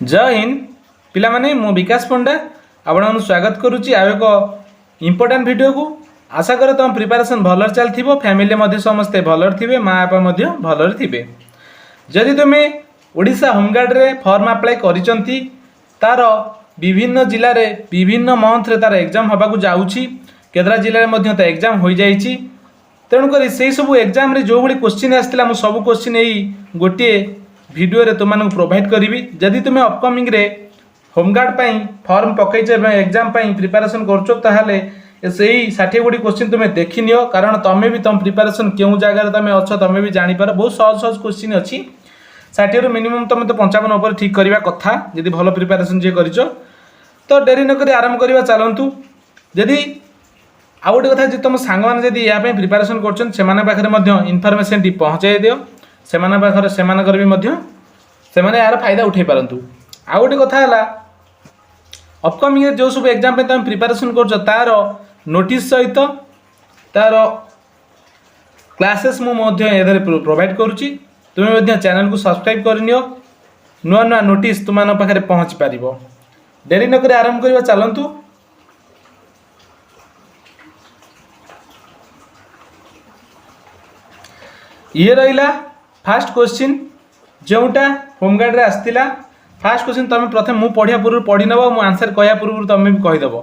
जय हिंद पिला माने मु विकास पंडा आपण स्वागत करुच्ची आ एक इम्पोर्टाट वीडियो को आशा करे तुम प्रिपरेशन भल चलती फैमिली समस्ते भल थे माँ बापा भल थे जदि तुम्हें ओडिशा होमगार्ड रे फॉर्म अप्लाई करिसंती तार विभिन्न जिले में विभिन्न मंथ रे तार एग्जाम होबाकू जाउची केतरा जिले में तो एग्जाम हो जाइए तेणुक से सब एग्जाम रे जो भाई क्वेश्चन आसाला मुझे सब क्वेश्चन यही गोटे वीडियो रे तुम प्रोवाइड करी जदि तुम्हें अपकमिंग रे होमगार्ड पाई फॉर्म पकईच एग्जाम पाई प्रिपरेशन कर से 60 क्वेश्चन तुम्हें देखी नियो कारण तुम्हें भी तुम प्रिपरेशन क्यों जगह तुम अच्छ तुम्हें भी जापर बहुत सहज सहज क्वेश्चन अच्छी 60 मिनिमम तुम तो 55 उपर ठीक करवा कथा जदि भल प्रिपरेशन जी कर तो डेरी नक आरंभ करवा चलतु जदि आउ गोटे कथा तुम सांग मैंने या प्रिपरेशन कर इनफर्मेशन टी पहुँचाई दियो से यार फायदा उठे पारतु आउ गोटे कथा है अपकमिंग जो सब एग्जाम तुम प्रिपरेशन कर तार नोटिस सहित तार क्लासेस मुझे प्रोवाइड करुच्ची तुम्हें चैनल को सब्सक्राइब कर नुआ नुआ नोटिस तुम पाखे पहुँची पार डेरी नक आरंभ करवा चलतु ये रहा फास्ट क्वेश्चन जोटा होमगार्ड रे आसला फास्ट क्वेश्चन तुम प्रथम मु पढ़िया पूर्व पढ़ी नब मु आंसर कहया पूर्व तुम भी कहीदेव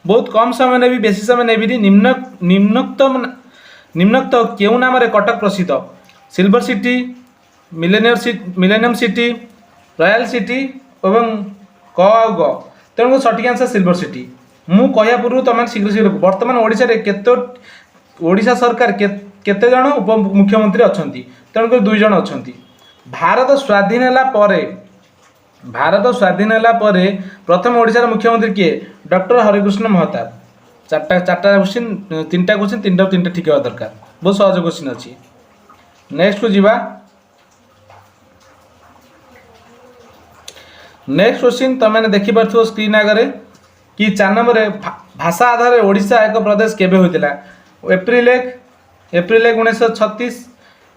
बहुत कम समय नेबी बेसी समय नेबी निम्नोक्त केउ नाम रे कटक प्रसिद्ध silver city millennium city royal city एवं क आउ ग तेणु सठिक आंसर सिल्वर सिटी मु कहया पूर्व तुम शीघ्र शीघ्र बर्तमान ओडिशा रे ओडिशा सरकार केते जन उप मुख्यमंत्री अछंती तेणुक 2 जन अछंती भारत स्वाधीन है प्रथम ओडिशा मुख्यमंत्री किए डॉक्टर हरिकृष्ण महताब चार्टा क्वेश्चन 3टा क्वेश्चन 3टा ठीक हवा दरकार बहुत सहज क्वेश्चन अच्छी नेक्स्ट को जीवा नेक्स्ट क्वेश्चन तुमने देखी पार्थ स्क्रीन आगे कि 4 नंबर भाषा आधार ओडिशा एक प्रदेश केबे होइतिला एप्रिल 1 1936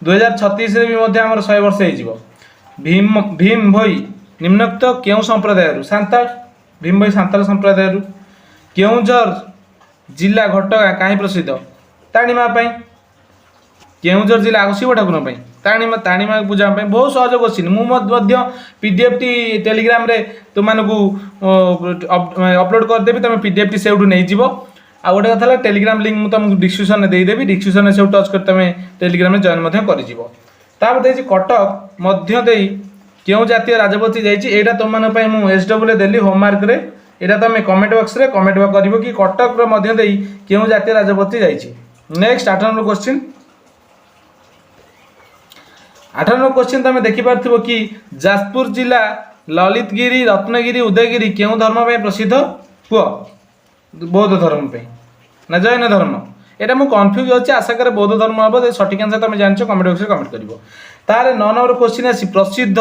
2036 रे भी आमर 100 वर्ष हो भीम भोई निम्नोक्त क्यों संप्रदाय सांताल भीम भोई सांताल संप्रदाय केउंझर जिला घटगाँ कहीं प्रसिद्ध ताणीमा केउंझर जिला शिव ठाकुर ताणीमा पूजा बहुत सहज क्वेश्चन मुझे पीडीएफ टी टेलीग्राम रे तुमको अपलोड करदेवी तुम पीडीएफ टी से नहीं जीव आ गोटे कथा टेलीग्राम लिंक मुझे तुमको डिस्क्रिप्शन में देदेवी डिस्क्रिप्शन में से टच कर तुम टेलीग्राम में जॉइन कर कटक मध्य क्यों जातीय राजपथी जाइए तुम एसडब्ल्यू देली होममार्क रे यहाँ तुम कमेंट बॉक्स रे कमेंट कर कि कटक मध्य क्यों जातीय राजपथी जाइए next 8 number question 8 number question तुम देखिपार कि जाजपुर जिला ललितगिरी रत्नगिरी उदयगिरी क्यों धर्म प्रसिद्ध कुह बौद्ध धर्म पे ना जैन धर्म यहाँ मुझे कन्फ्यूज अच्छे आशा करे बौद्ध धर्म हम सठिक आंसर तुम जान कमेंट बॉक्स कमेंट कर तार 9 नंबर क्वेश्चन आसी प्रसिद्ध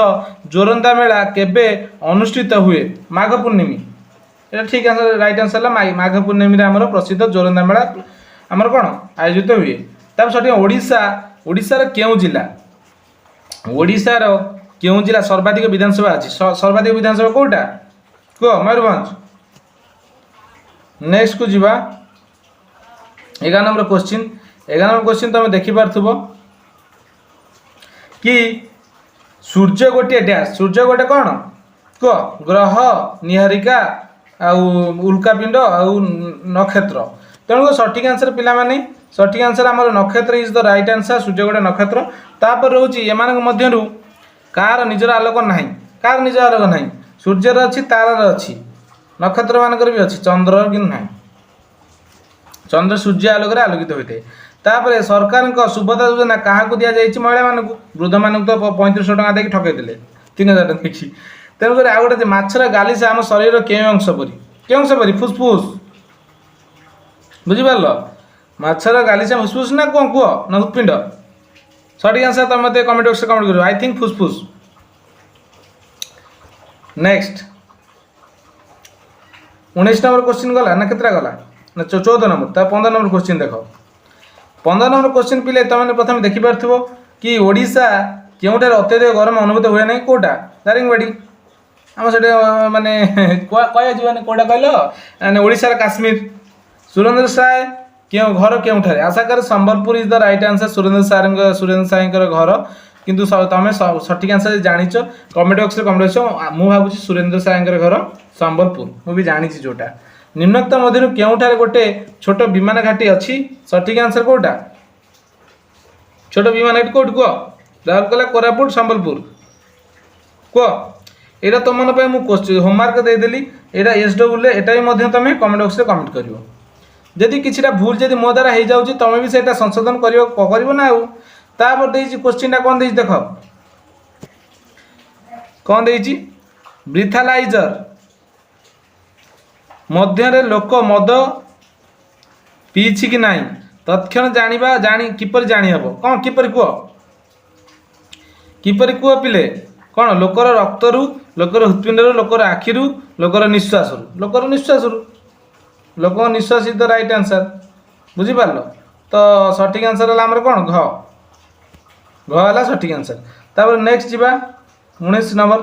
जोरंदा मेला केबे अनुष्ठित हुए माघ पूर्णिमी ये ठीक आंसर राइट आंसर है माघ पूर्णिमी आमर प्रसिद्ध जोरंदा मेला आमर कौन आयोजित हुए तब सठिक ओडिशार क्यों जिला ओडिशार क्यों जिला सर्वाधिक विधानसभा अच्छी सर्वाधिक विधानसभा कौटा कह मयूरभंज नेक्स्ट को जीवा 11 नंबर क्वेश्चन तुम देखिपार कि सूर्य गोटे डैश सूर्य गोटे कौन कह ग्रह निहारिका उल्कापिंड आउ नक्षत्र तेणु सठिक आंसर पिला माने सठिक आंसर आम नक्षत्र इज द राइट आंसर सूर्य गोटे नक्षत्र तापर रोचे एम कार निजर आलोक ना कार निज आलोक ना सूर्यर अच्छी तारार अच्छी नक्षत्र मानकर भी अच्छी चंद्र कि ना चंद्र सूर्य आलोक आलोकित होता है तापर सरकार सुभद्रा योजना क्या दि जाए महिला मानक वृद्ध मानक तो 3500 टका देख ठकई 3000 टका देखी तेणुक आउ गोटे माछर गालिसा आम शरीर क्यों अंश परी फुसफुस बुझिपार माछर गालिसा फुसफुस ना कौन कह ना हृत्पिंड सठिक आंसर तुम मत कमेंट बॉक्स कमेंट कर आई थिंक फुसफुस नेक्स्ट 19 नंबर क्वेश्चन गला ना केतरा गला ना 14 नंबर 15 नंबर क्वेश्चन देख 15 नंबर क्वेश्चन पिले तुमने प्रथम देखिपार कि ओडिशा क्योंठार अत्यधिक गरम अनुभूत हुए ना कौटा दारिंगबाड़ी आम से माने कह जी कौटा कहल ओडिशार काश्मीर सुरेंद्र साय क्यों घर क्योंठारे आशा करे Sambalpur is the right answer Surendra Sai घर किंतु तुम सठिक आंसर जानिच कमेंट बॉक्स रे कमेंट मु भाबुची सुरेंद्र साय घर संबलपुर मु भी जानी जोटा निम्नोक्त मध्य क्योंठारे गोटे छोट विमान घाटी अच्छी सठिक आंसर कोटा छोट विमान घाटी कौट कह राउरकेला कोरापुट संबलपुर कह यहाँ तुम मन मुझे होमवर्क देदेली यहाँ SW एटा भी तुम कमेंट बॉक्स रे कमेंट कर जदि किसी भूल जदि मो द्वारा हो जाऊँ तुम भी से संशोधन कर ना आउर क्वेश्चन कौन दे देख कौन दे ब्रीथालाइजर मध्य लोक मद पीछि कि नहीं तत्क्षण जानिबा किपर जानी हबो कौन किपर कह पिले कौन लोकर रक्तरु लोकर हृत्पिंडर लोकर आखिरु लोकर निश्वास लोक निश्वास इज द राइट आंसर बुझिपार तो सठिक आंसर है कौन घ है सठिक आंसर तापर नेक्स्ट जीवा 19 नंबर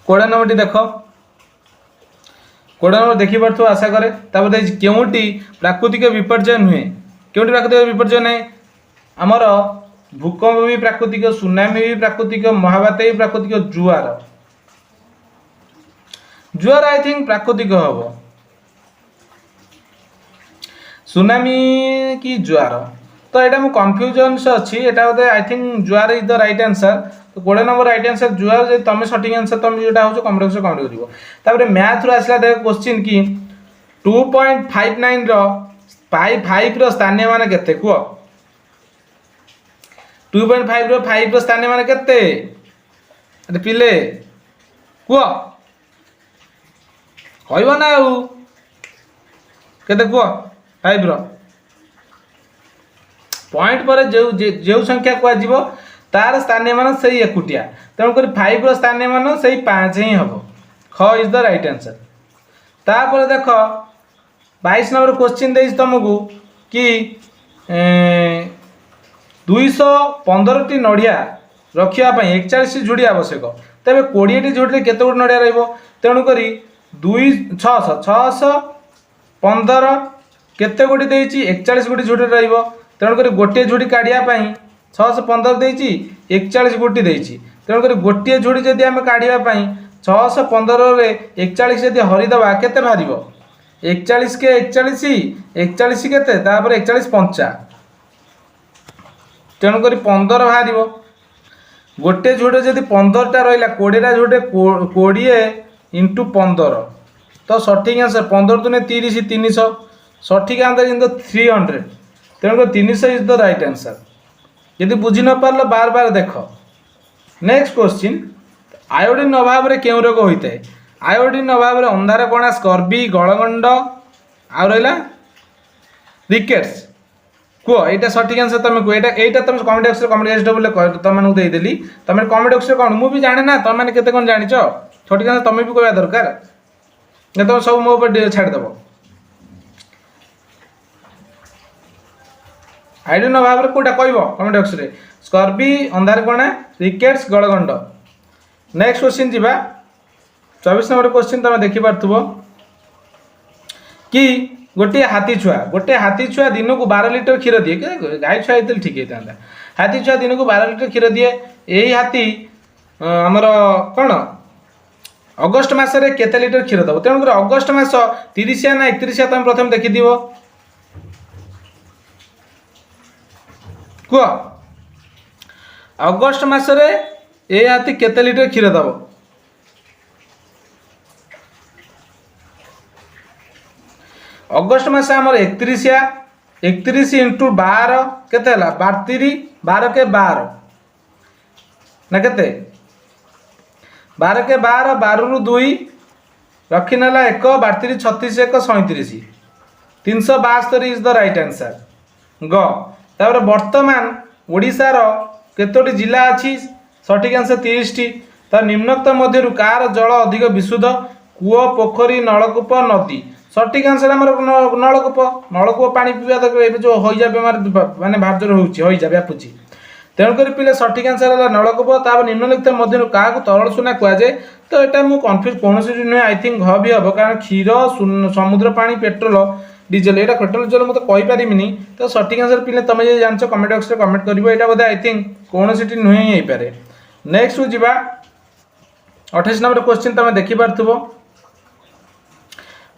20 नंबर देख 20 नंबर देखिपु आशा करे केउटी प्राकृतिक विपर्यय नुहे केउटी प्राकृतिक विपर्यय नहीं आमर भूकंप भी प्राकृतिक सुनामी भी प्राकृतिक महाबात्या भी प्राकृतिक जुआर आई थिंक प्राकृतिक हम सुनामी कि जुआर तो यहाँ मुझे कन्फ्यूजन अच्छी यहाँ बोधे आई थिंक जुआर इज द राइट आंसर तो 20 नंबर राइट आंसर जुआर तुम सठिक आंसर तुम जो कमेंट बॉक्स कमेंट कर मैथ रु आसला देख क्वेश्चन कि 2.59 पाई 5 स्थानीय मान केते कह 2.5 5 स्थानीय मान केते पिले कह कहब ना केते कह 5 पॉइंट पर जो संख्या कह तार स्थानीय मान से एकुटिया तेणुक 5 स्थानीय मान से 5 ही हम ख इज द राइट आंसर तापर देख 22 नंबर क्वेश्चन दे तुमको कि 215 नड़िया रखापी 41 झुड़ी आवश्यक तेज 20 झुड़ी केते गोटे नड़िया रेणुक 615 केते गोटी देती 41 गोटी झुड़ी रेणुक गोटे झुड़ी काढ़ापी 615 देती 41 गोटी देती तेणुक गोटे झुड़ी जदि आम काढ़ापी 615 41 जदि हरिदबा केते बाहर 41 के 41 केते 41 पंचा तेणुक 15 बाहर गोटे झुड़ी जदि 15टा रहा 20टा झुड़ी 20 इंटू 15 तो सठिक आंसर 15 दुने 30 300 सठिक answer in 300 तेणुक 300 is the right answer यदि बुझी न पार बार बार देख नेक्स्ट क्वेश्चन आयोडीन अभाव में क्यों रोग होता है आयोडीन अभाव में अंधार कणा स्कर्बी गलगंड आ रहा रिकेट्स कह यहाँ सठिक आंसर तुम कह यहाँ तुम कमेंट बॉक्स कमेंट SW तुमको देदेली तुम कमेंट बॉक्स कौन मुझे जाने ना तुम मैंने केते कौन जानिच सठिक आंसर तुम भी कहवा दरकार तुम सब मो ऊपर छाड़देव आयोडीन अभाव में कौटा कह कमेंट बॉक्स रे स्कर्बी अंधार कणा रिकेट्स गलगंड नेक्स्ट क्वेश्चन जीवा 24 नंबर क्वेश्चन तुम देखिपु कि गोटे हाथी छुआ दिन को 12 लिटर क्षीर दिए गाय छुआ होते ठीक होता हाथी छुआ दिन को 12 लिटर क्षीर दिए यही हाथी आमर कौन अगस्ट मसरे केते लिटर क्षीर दब तेणुक अगस्ट मस 30 ना 31 तुम प्रथम देखिथ कह अगस्ट मसरे ये हाथी केते लिटर क्षीर दब अगस्ट मस आमर 31 इंटू 12 केते 12 के 12 ना केते 12 के 12 12 रु 2 रखी नाला 1 32 36 1 37 372 इज द राइट आंसर ग तापर वर्तमान ओडिशार केतोटी जिला अच्छी सठिक आंसर 30 टी तो निम्नोक्त मध्य कार जल अधिक विशुद्ध कूଅ पोखरी नलकूप नदी सठिक आंसर आम नलकूप नलकूप पानी पीवा दरकार जो हईजा बेमार माने भार होची हईजा व्यापुची तेणुकर पिले सठिक आंसर है नलकूप तापर निम्नलिखित मध्य क्या तरल सुना कहुए तो यहाँ मुझे कन्फ्यूज कौन नुहे आई थिंक घ भी हम कारण क्षीर समुद्र पानी पेट्रोल डीजेल यहाँ पेट्रोल डीजेल मतलब कहीपरिनी तो सठिक आंसर पिले तुम जो जान कमेंट बॉक्स में कमेंट कर यहाँ बोधे आई थिंक कौन नुहे ही पारे नेक्स्ट को जीवा 28 नंबर क्वेश्चन तुम देखिपु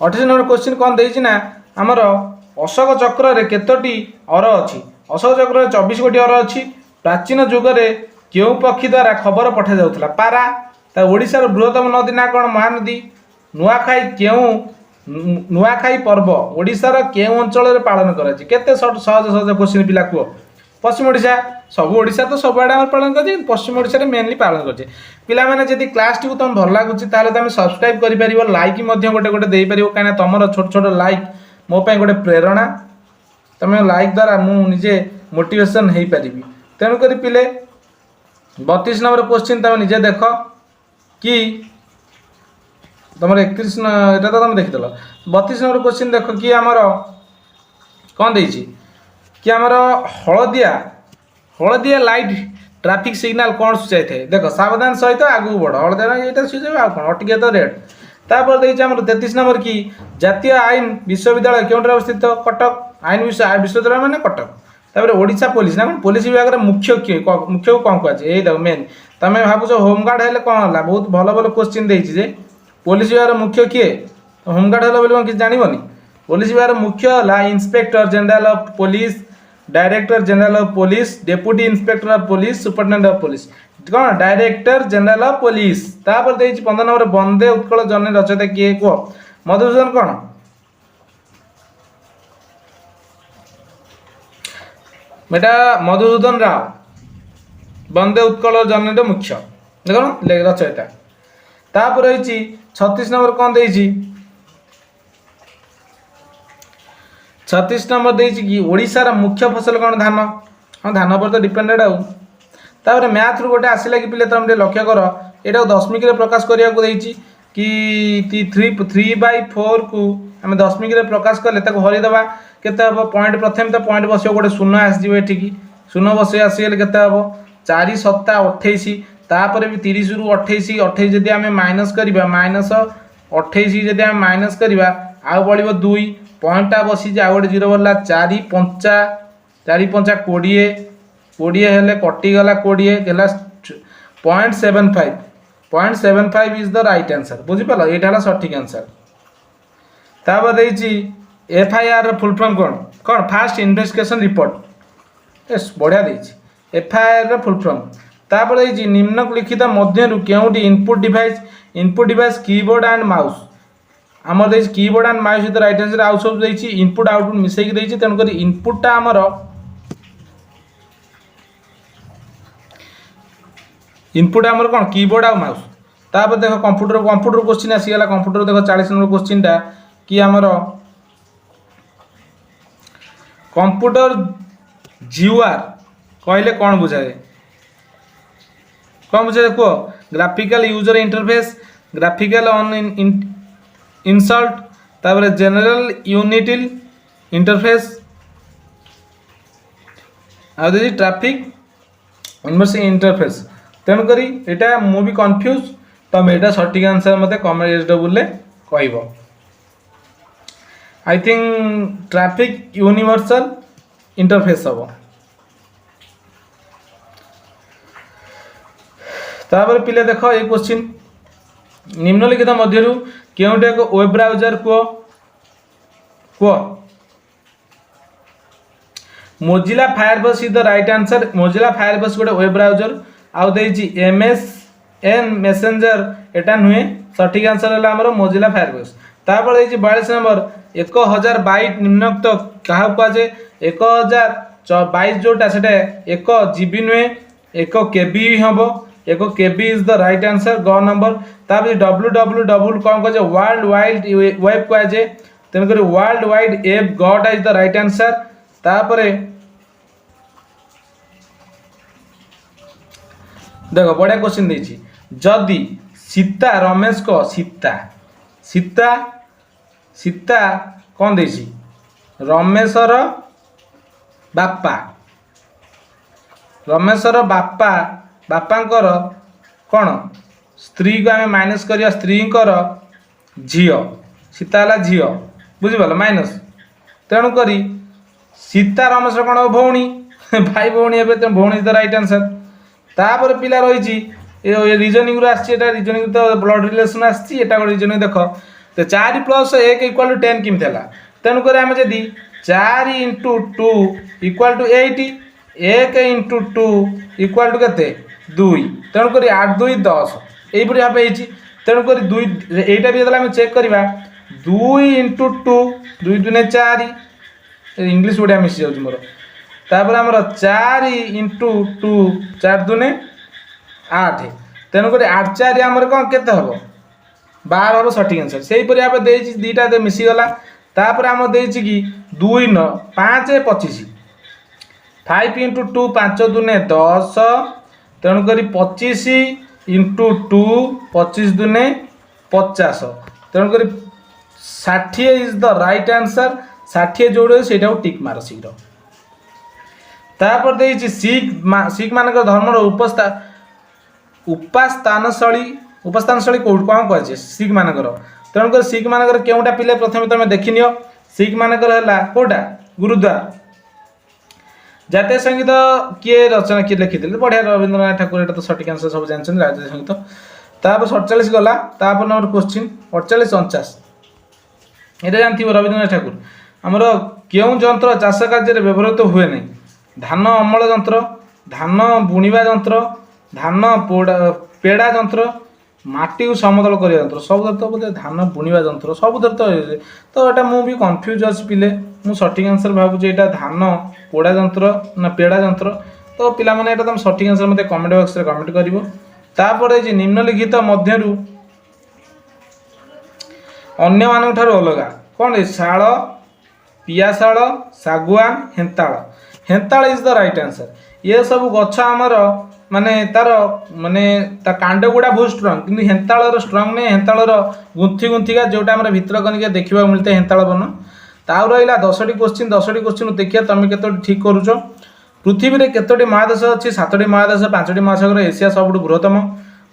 28 नंबर क्वेश्चन कौन देना ना आमर अशोक चक्र रे केतोटी अर अच्छी अशोक चक्र 24 गोटी अर अच्छी प्राचीन जुगरे क्यों पक्षी द्वारा खबर पठा जाउथला पारा ता ओडिशार बृहत्तम नदी ना कौन महानदी नुआखाई क्यों नुआखाई पर्व ओडिशार केउं अंचल रे पालन कराछि केते सहज सहज क्वेश्चन पिला को पश्चिम ओडिशा सब ओडिशा तो सब आड़े पालन कर पश्चिम ओडिशा मेनली पालन कर पिला माने जदि क्लास टी तुम भल लगुच ताले तुम सब्सक्राइब कर पारिबो लाइक मध्य गोटे गोटे दे पारिबो काना तमरो छोट छोट लाइक मो पय गोटे प्रेरणा तुम लाइक द्वारा मु निजे मोटिवेशन हेई पारिबी तेणु करी पिले 32 नंबर क्वेश्चन तुम निजे देख कि तुम 31 एटा तो तुम देखिदेल 32 नंबर क्वेश्चन देख कि आमर कौन देछि कि आमर हलदिया लाइट ट्रैफिक सिग्नल कौन सूचाई थे देख सावधान सहित आगू बढ़ हलदिया यहाँ सूचाई आ कौन अटिके तो रेड तापर देखिए आम 33 नंबर कि जातीय आईन विश्वविद्यालय क्यों अवस्थित कटक आईन विश्वविद्यालय माने कटक तापर ओडिशा पुलिस ना पुलिस विभाग मुख्य किए मुख्य को कौन कहुए यही देख मेन तुम भावुच होमगार्ड है कौन है बहुत भल भल क्वेश्चन देजे पुलिस विभाग मुख्य किए होमगार्ड है बोली किसी जानवनी पुलिस विभाग मुख्य है inspector general of police director general of police deputy inspector of police superintendent of police कौन डायरेक्टर जनरल ऑफ पुलिस तापर देछि 15 नंबर वंदे उत्कल जननी रचयिता किए कह मधुसूदन कौन बेटा मधुसूदन राव वंदे उत्कल जननी मुख्य देख रचयिता तापर रही 36 नंबर कौन देछि 36 नंबर देछि कि ओडिशार मुख्य फसल कौन धान हाँ धान पर तो डिपेंडेड आउ तापर मैथ रु गोटे आसिला कि पिले तुम लक्ष्य कर यहाँ दशमिक प्रकाश करिया को देछि कि 3/4 को आम दशमिक प्रकाश कले हरिदेवा केते हम पॉइंट प्रथम तो पॉइंट बस गोटे शून्य आसजी एठिकी शून्य बस आसीगले केते हम 4 7 28 तापर भी 30 रु 28 28 जदि आम माइनस करवा माइनस 28 जदि आम माइनस करवा आउ बढ़ 2 पॉइंटा बसी आउ गोटे 0 बोला 4 5 20 20 हेले कटिगला 20 है 0.75 इज द राइट आंसर बुझीपाल यहाँ सठिक आंसर तापर देछि FIR फुल फॉर्म कौन कौन फास्ट इन्वेस्टिगेशन रिपोर्ट यस बढ़िया देछि FIR फुल फॉर्म तापर देछि निम्नलिखित मध्यरु केउटी input device keyboard and mouse आमर देछि keyboard and mouse is the right answer आउ सब देछि इनपुट आउटपुट मिसेकी देछि तेन करी इनपुटटा आमर इनपुट आमर कौन कीबोर्ड आ माउस तापर देख कंप्यूटर क्वेश्चन आसीगला कंप्यूटर देख 40 नंबर क्वेश्चन टा कि आमर कंप्यूटर जीआर कहले कौन बुझाए कौन बुझाए कह graphical user interface graphical on insult तापर जनरल यूनिटिल इंटरफेस आ ट्रैफिक इनवर्सिंग इंटरफेस तेणुक यहाँ मुझे कन्फ्यूज तुम यहाँ सठिक आंसर मत कमेंट डबुल कह I think traffic universal interface हम तापर पिले देख ये क्वेश्चन निम्नलिखित मध्यरु केउटे एक वेब ब्राउजर कह Mozilla Firefox is the right answer Mozilla Firefox गोटे वेब ब्राउजर आउ देछि MSN मेसेंजर एटा नुहे सठिक आंसर है आमर मोजिला फायरफॉक्स तापर देछि 42 नंबर 1000 बाइट निम्नोक्त क्या कहुए 1022 जोटा से 1 GB नुहे 1 KB हम 1 KB is the right answer ग नंबर तापर www कौन कहे वर्ल्ड वाइड वेब कहुए तेणुक वर्ल्ड वाइड वेब गटा इज द राइट आंसर तापर देख बढ़िया क्वेश्चन देछि जदि सीता रमेश को सीता सीता कौन देसी रमेशर बापा रमेशर बापा बापांकर कौन स्त्री को आम माइनस करिया स्त्रींकर झील सीता है झील बुझिपाल माइनस तेणुक सीता रमेश कौन भौणी भाई भौणी एवं भौणी द राइट आंसर तापर पिला रही रिजनिंग रिजनिंग तो ब्लड रिलेसन आटा गोटे रिजनिंग देख तो 4 + 1 = 10 केमती है तेणुक आम जदि 4 × 2 = 8 1 × 2 = केते 2 तेणुक 8 2 10 यहीपरि भाव होती तेणुक 2 यहीटा भी आम चेक करवा 2 × 2 2 × 4 इंग्लीश ओडिया मिसी जाऊँ मोर तापर आमर 4 × 2 4 2 8 तेणुक 8 4 आमर कौन केते हम 12 हम सठिक आंसर से हीपरि आप दीटा मिसीगला तापर आम देछि कि 2 9 5 25 5 × 2 5 2 10 तेणुक 25 × 2 25 2 50 तेणुक 60 इज द राइट आंसर 60 जोड़े से टिक मार शीघ्र तापर देछि सिख मान धर्म उपास्थानशैली कौट कौन कहे सिख मानकर तेणुक सिख मानकर केउटा पिले प्रथम तुम देखनी सिख मानकर है कौटा गुरुद्वार जातीय संगीत किए रचना किए लिखी बढ़िया रवींद्रनाथ ठाकुर यहाँ तो सठिक आंसर सब जानते जातीय संगीत तापर 47 गला तापर नंबर क्वेश्चन 48 49 ये जानते रवींद्रनाथ ठाकुर आमर क्यों जंत्र चाष कार्य व्यवहृत हुए नहीं धान अमल जंत्र धान बुणवा जंत्र धान पेड़ा जंत्र माटी को समतल करने जंत्र सब तो बोलते धान बुणवा जंत्र सब तो यहाँ मुझे कन्फ्यूज अच्छी पिले मुझ सठिक आंसर भावुँ यहाँ धान पोड़ा जंत्र ना पेड़ा जंत्र तो पिलाने तुम सठिक आंसर मत कमेंट बॉक्स में कमेंट कर निम्नलिखित मध्यरु अन्य मान अलग कौन शाल पियाशाल सागुआन हेन्ताल हेन्ताल इज द राइट आंसर ये सब गछ आमर माने तार माने ता कांड गुड़ा बहुत स्ट्रंग कि हेन्ताल स्ट्रंग नहीं हेन्ताल गुंथी गुंथिका जोटा आम भितर कनिका देखा मिलता है हेन्ताल बन ताऊ रहा 10टी क्वेश्चन देखिए तुम के ठीक करुच पृथ्वी में केतोटी महादेश अच्छी 7टी महादेश 5टी महासागर एशिया सबुठ बृहत्तम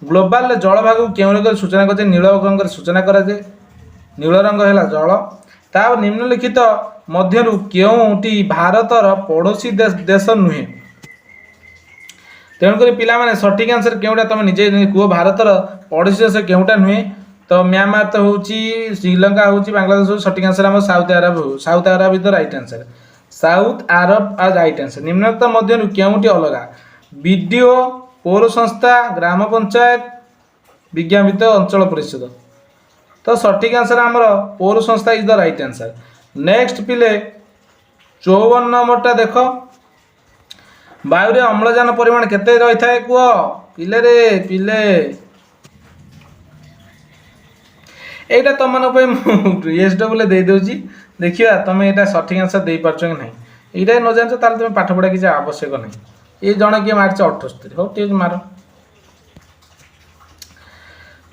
ग्लोबाल जल भाग क्यों रंग सूचना कराए नील रंग सूचना कराए नील रंग है जल ता निम्नलिखित मध्यरु केउटी भारतर पड़ोसी देश नुहे तेणुक पिला सठिक आंसर केउटा तुम निजे कह भारतर पड़ोसी देश केउटा नुहे तो म्यांमार तो हूँ श्रीलंका हूँ बांग्लादेश सठिक आंसर आम South Arab is the right answer South Arab आज राइट आंसर निम्नलिखित मध्यरु केउटी अलग बीडीओ पौर संस्था ग्राम पंचायत विज्ञापित अंचल परिषद तो सठिक आंसर आमर पौर संस्था is the right answer next पिले 54 नंबरटा देख वायु रे अम्लजान परिमाण केते रही थाए कह पिले रे पिले एटा तुम एसडब्ल्यू दे दूची देखिए तुम यहाँ सठिक आंसर दे पार्छ कि ना यहाँ न जान तुम पाठ पढ़ा किसी आवश्यक ना ये जन किए मार्च 78 हो ठीक मार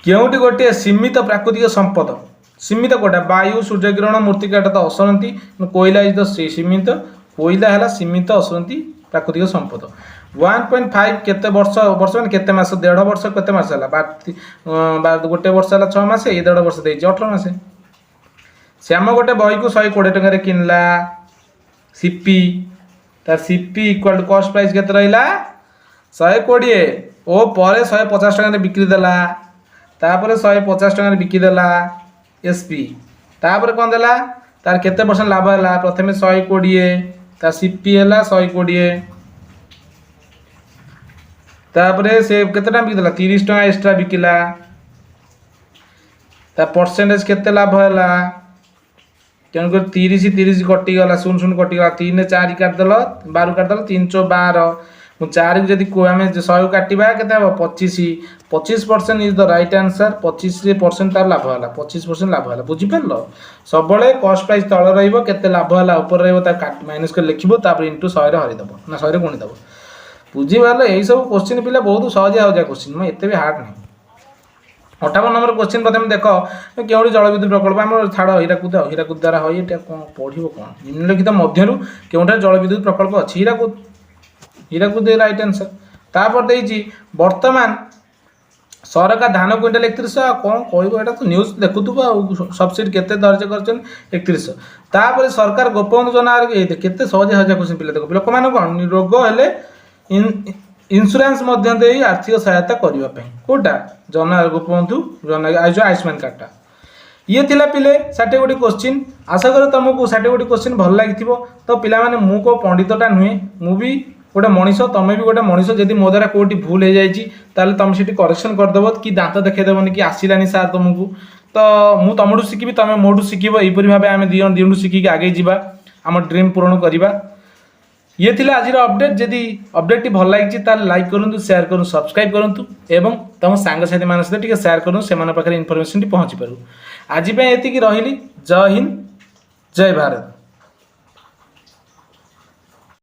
केउटी गोटे सीमित प्राकृतिक संपद सीमित कोटा वायु सूर्यकिरण मूर्तिकाटा तो असरती कोईला इज द सीमित कोईला है सीमित असरती प्राकृतिक संपद 1.5 केते वर्ष वर्ष मैंने केते मास 1.5 वर्ष केते मास है गोटे वर्ष है 6 मास ये 1.5 वर्ष देती 18 मास श्याम गोटे बही को 120 टकर किनला सीपी तार CP equal to cost price केते रहिला 120 ओ पर 150 टका बिक्री देला तापर 150 टका बिक्री देला एसपी तापर कौन देला तार केते परसेंट लाभ है प्रथम 120 तार सीपी है 120 तापर से केते बिकला 30 टका एक्स्ट्रा बिकिला ता परसेंटेज केते लाभ है तेणुक 30 कटिगला 0 कटिगला 3 4 काटिदेल 12 काटिदेल 3 चौ 12 चार जदि आम 100 काटा के 25% इज द राइट आंसर 25% तार लाभ है 25% लाभ है बुझीपार सब कस्ट प्राइस तल रते लाभ है ऊपर माइनस कर लिखो इंटू 100 हरिदेव ना 100 गुणीदेव बुझीपार यही सब क्वेश्चन पिला बहुत सहजिया हो जाए क्वेश्चन मैं एत भी हार्ड नहीं अठावन नंबर क्वेश्चन प्रथम देख केवटी जलविद्युत प्रकल्प आम छाड़ हीराकुद हीराकुद द्वारा हो ये कौन पढ़ो कौन निम्नलिखित मध्य केउठार जलविद्युत प्रकल्प अच्छी हीराकुद हीराकुद राइट आंसर तापर देजी वर्तमान सरकार धान क्विंटाल 3100 कौन कहबो तो न्यूज देखुव सब्सिडी केते दर्ज कर 3100 तापर सरकार गोपबंधु योजना केते सहज हजार क्वेश्चन पिला देख लोक मान कौन रोग हेले इन्शुरांस आर्थिक सहायता करने कौटा जना गोपबंधु जना जो आयुष्मान कार्डटा ये थिला पिले 60 गोटी क्वेश्चन आशा कर तुमको 60 गोटी क्वेश्चन भल लगी तो पिला माने मु को पंडितटा नुहे मु भी गोटे मनीष तुम भी गोटे मनीष जदि मो द्वारा कौटी भूल हो जाए तुम से करेक्शन करदेव कि दांत देखदेवनी कि आसलानी सार तुमको तो मु तुमठू शिखी तुम मोठू शिखब यहपरी भाव आम दिजण शिखिक आगे जावा आम ड्रीम पूरण करवा ये थिला आज अपडेट जदि अपडेट भल लगी लाइक करूँ शेयर करूँ सब्सक्राइब करूँ एवं तुम सांगसाथी मान सहित शेयर करूँ से पाखे इनफर्मेशन पहुँची पारू आज ये रही जय हिंद जय भारत।